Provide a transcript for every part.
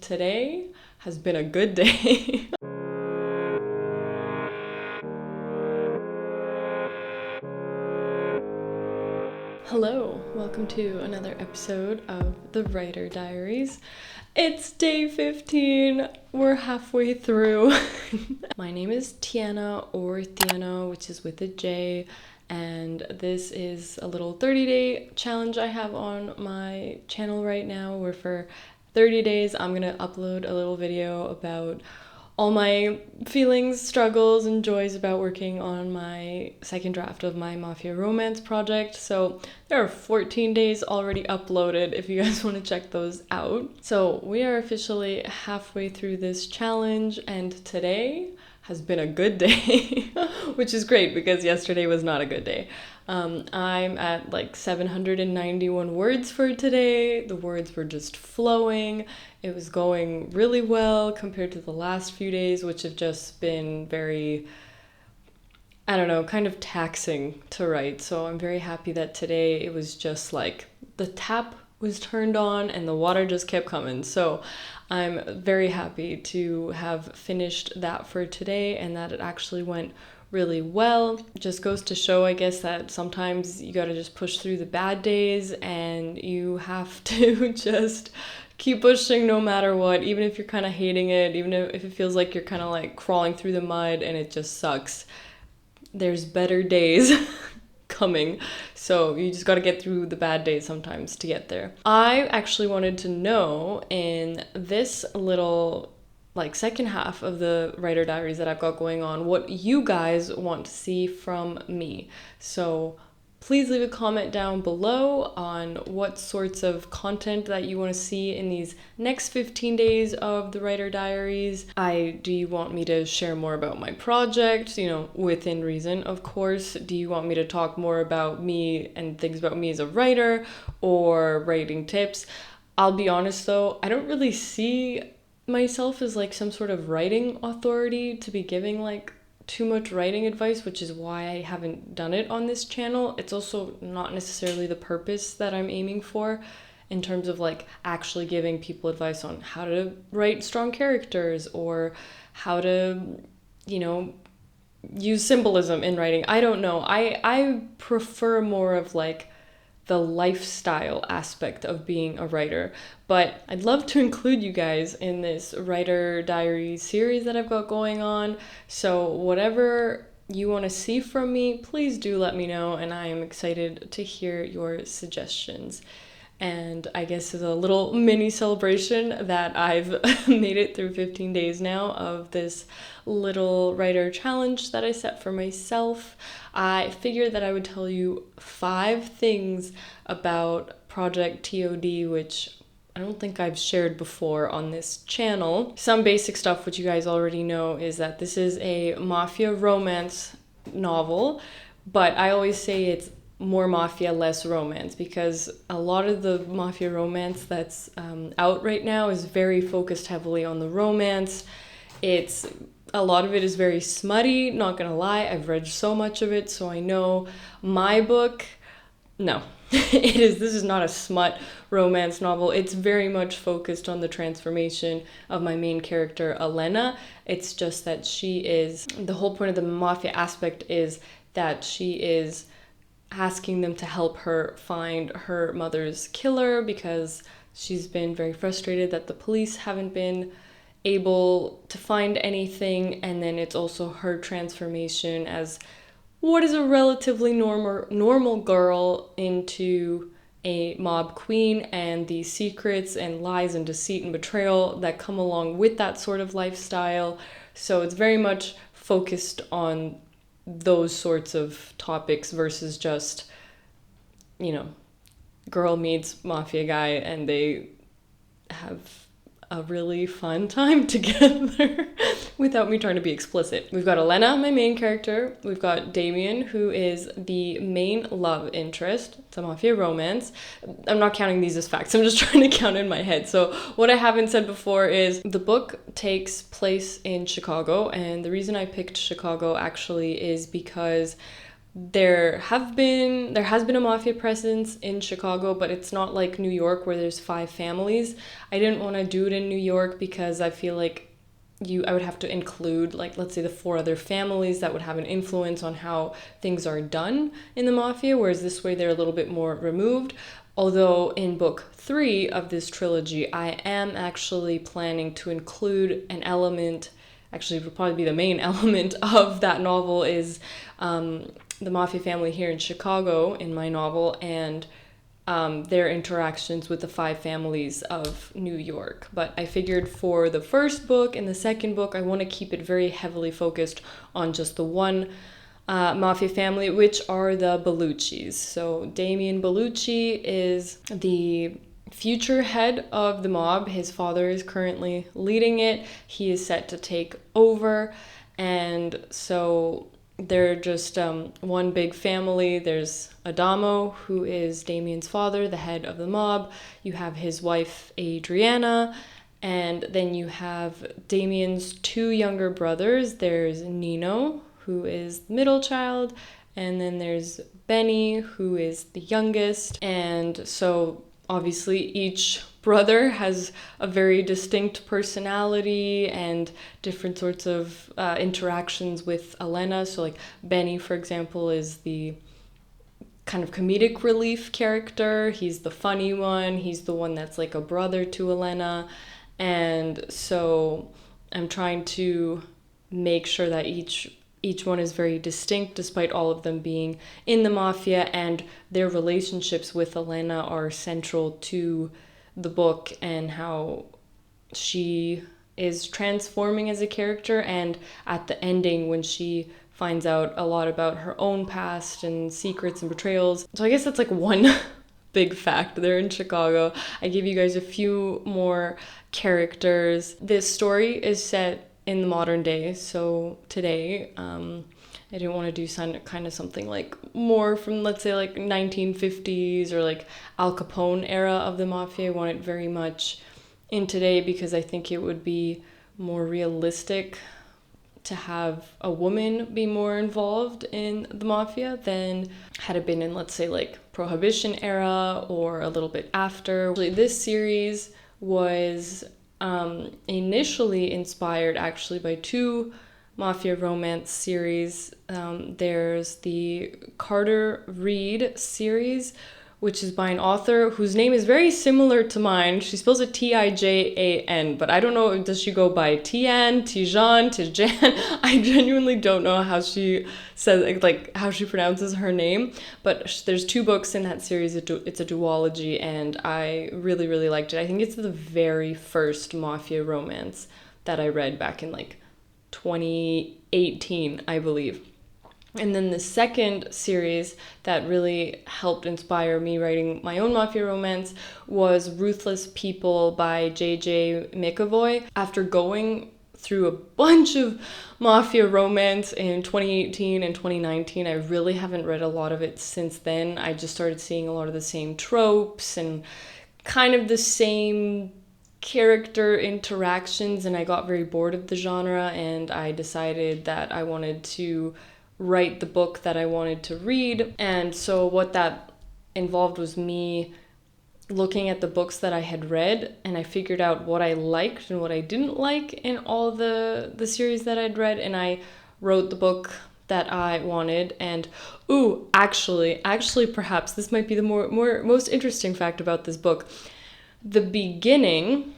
Today has been a good day. Hello, welcome to another episode of the Writer Diaries. It's day 15, we're halfway through. My name is Tiana, or Tiana, which is with a J, and this is a little 30-day challenge I have on my channel right now, where for 30 days I'm gonna upload a little video about all my feelings, struggles, and joys about working on my second draft of my mafia romance project. So there are 14 days already uploaded if you guys want to check those out. So we are officially halfway through this challenge, and today has been a good day, which is great because yesterday was not a good day. I'm at like 791 words for today. The words were just flowing. It was going really well compared to the last few days, which have just been very, I don't know, kind of taxing to write. So I'm very happy that today it was just like the tap was turned on and the water just kept coming. So I'm very happy to have finished that for today and that it actually went really well. It just goes to show, I guess, that sometimes you gotta just push through the bad days and you have to just keep pushing no matter what, even if you're kind of hating it, even if it feels like you're kind of like crawling through the mud and it just sucks. There's better days coming, so you just got to get through the bad days sometimes to get there. I actually wanted to know in this little like second half of the writer diaries that I've got going on what you guys want to see from me. So please leave a comment down below on what sorts of content that you want to see in these next 15 days of the writer diaries. Do you want me to share more about my project, within reason, of course? Do you want me to talk more about me and things about me as a writer or writing tips? I'll be honest though, I don't really see myself as like some sort of writing authority to be giving like too much writing advice, which is why I haven't done it on this channel. It's also not necessarily the purpose that I'm aiming for in terms of like actually giving people advice on how to write strong characters or how to, use symbolism in writing. I don't know. I prefer more of like the lifestyle aspect of being a writer, but I'd love to include you guys in this writer diary series that I've got going on. So whatever you want to see from me, please do let me know, and I am excited to hear your suggestions. And I guess as a little mini celebration that I've made it through 15 days now of this little writer challenge that I set for myself, I figured that I would tell you 5 things about Project t.o.d, which I don't think I've shared before on this channel. Some basic stuff which you guys already know is that this is a mafia romance novel, but I always say it's more mafia, less romance, because a lot of the mafia romance that's out right now is very focused heavily on the romance. A lot of it is very smutty, not gonna lie. I've read so much of it, so I know my book, no. This is not a smut romance novel. It's very much focused on the transformation of my main character, Elena. It's just that the whole point of the mafia aspect is that she is asking them to help her find her mother's killer because she's been very frustrated that the police haven't been able to find anything. And then it's also her transformation as what is a relatively normal girl into a mob queen, and the secrets and lies and deceit and betrayal that come along with that sort of lifestyle. So it's very much focused on those sorts of topics versus just, girl meets mafia guy and they have a really fun time together without me trying to be explicit. We've got Elena, my main character. We've got Damien, who is the main love interest. It's a mafia romance. I'm not counting these as facts. I'm just trying to count in my head. So what I haven't said before is the book takes place in Chicago. And the reason I picked Chicago actually is because there has been a mafia presence in Chicago, but it's not like New York where there's 5 families. I didn't want to do it in New York because I feel like I would have to include, like, let's say the 4 other families that would have an influence on how things are done in the mafia, whereas this way they're a little bit more removed. Although in book 3 of this trilogy, I am actually planning to include an element, actually it would probably be the main element of that novel, is the mafia family here in Chicago in my novel, and their interactions with the 5 families of New York. But I figured for the first book and the second book, I want to keep it very heavily focused on just the one mafia family, which are the Belluccis. So Damien Bellucci is the future head of the mob. His father is currently leading it. He is set to take over. And so they're just one big family. There's Adamo, who is Damien's father, the head of the mob. You have his wife, Adriana. And then you have Damien's 2 younger brothers. There's Nino, who is the middle child. And then there's Benny, who is the youngest. And so obviously each brother has a very distinct personality and different sorts of interactions with Elena. So like Benny, for example, is the kind of comedic relief character. He's the funny one. He's the one that's like a brother to Elena. And so I'm trying to make sure that each one is very distinct, despite all of them being in the mafia, and their relationships with Elena are central to the book and how she is transforming as a character. And at the ending, when she finds out a lot about her own past and secrets and betrayals. So I guess that's like one big fact. They're in Chicago. I give you guys a few more characters. This story is set in the modern day, so today. I didn't want to do kind of something like more from, let's say, like 1950s or like Al Capone era of the mafia. I want it very much in today because I think it would be more realistic to have a woman be more involved in the mafia than had it been in, let's say, like Prohibition era or a little bit after. This series was initially inspired actually by 2 mafia romance series. There's the Carter Reed series, which is by an author whose name is very similar to mine. She spells it Tijan, but I don't know, does she go by Tian, Tijan? I genuinely don't know how she says, like how she pronounces her name, but there's 2 books in that series. It's a duology, and I really, really liked it. I think it's the very first mafia romance that I read back in like 2018, I believe. And then the second series that really helped inspire me writing my own mafia romance was Ruthless People by J.J. McAvoy. After going through a bunch of mafia romance in 2018 and 2019, I really haven't read a lot of it since then. I just started seeing a lot of the same tropes and kind of the same character interactions, and I got very bored of the genre, and I decided that I wanted to write the book that I wanted to read. And so what that involved was me looking at the books that I had read, and I figured out what I liked and what I didn't like in all the series that I'd read, and I wrote the book that I wanted. And actually perhaps this might be the most interesting fact about this book. The beginning,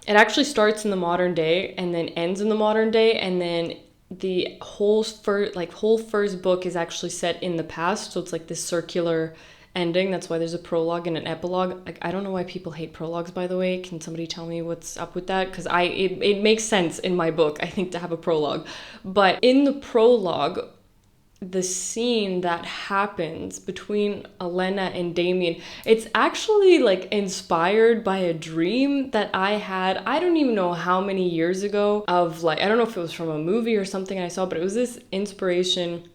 it actually starts in the modern day and then ends in the modern day, and then the whole first book is actually set in the past, so it's like this circular ending. That's why there's a prologue and an epilogue. Like, I don't know why people hate prologues, by the way. Can somebody tell me what's up with that? Because it makes sense in my book, I think, to have a prologue. But in the prologue, the scene that happens between Elena and Damien, it's actually like inspired by a dream that I had, I don't even know how many years ago, of like, I don't know if it was from a movie or something I saw, but it was this inspiration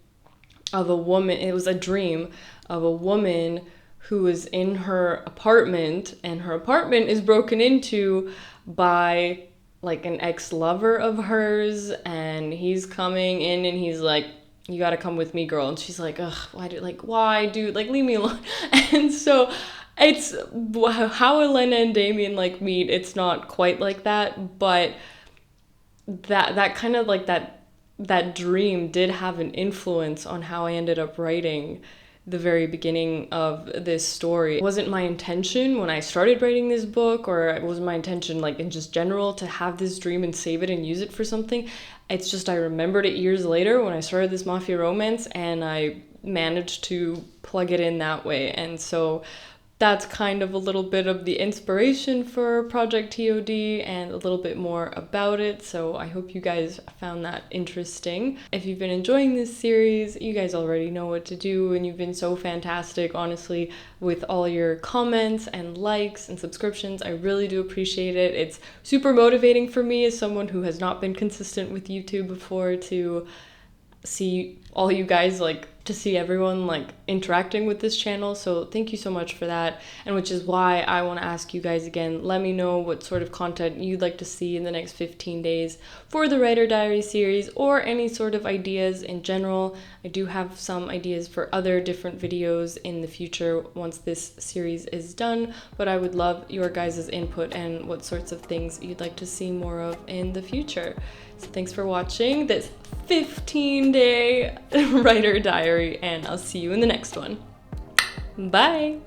of a woman. It was a dream of a woman who was in her apartment, and her apartment is broken into by like an ex-lover of hers, and he's coming in and he's like you gotta come with me, girl. And she's like, ugh, why, dude? Like, leave me alone. And so it's how Elena and Damien like meet. It's not quite like that, but that kind of like that dream did have an influence on how I ended up writing the very beginning of this story. It wasn't my intention when I started writing this book, or it wasn't my intention like in just general to have this dream and save it and use it for something. It's just I remembered it years later when I started this mafia romance, and I managed to plug it in that way. And so that's kind of a little bit of the inspiration for Project t.o.d and a little bit more about it. So I hope you guys found that interesting. If you've been enjoying this series, you guys already know what to do, and you've been so fantastic, honestly, with all your comments and likes and subscriptions. I really do appreciate it. It's super motivating for me as someone who has not been consistent with YouTube before to see all you guys, like to see everyone like interacting with this channel. So thank you so much for that. And which is why I want to ask you guys again, let me know what sort of content you'd like to see in the next 15 days for the Writer Diary series, or any sort of ideas in general. I do have some ideas for other different videos in the future once this series is done, but I would love your guys' input and what sorts of things you'd like to see more of in the future. So thanks for watching this 15-day Writer Diary, and I'll see you in the next one. Bye!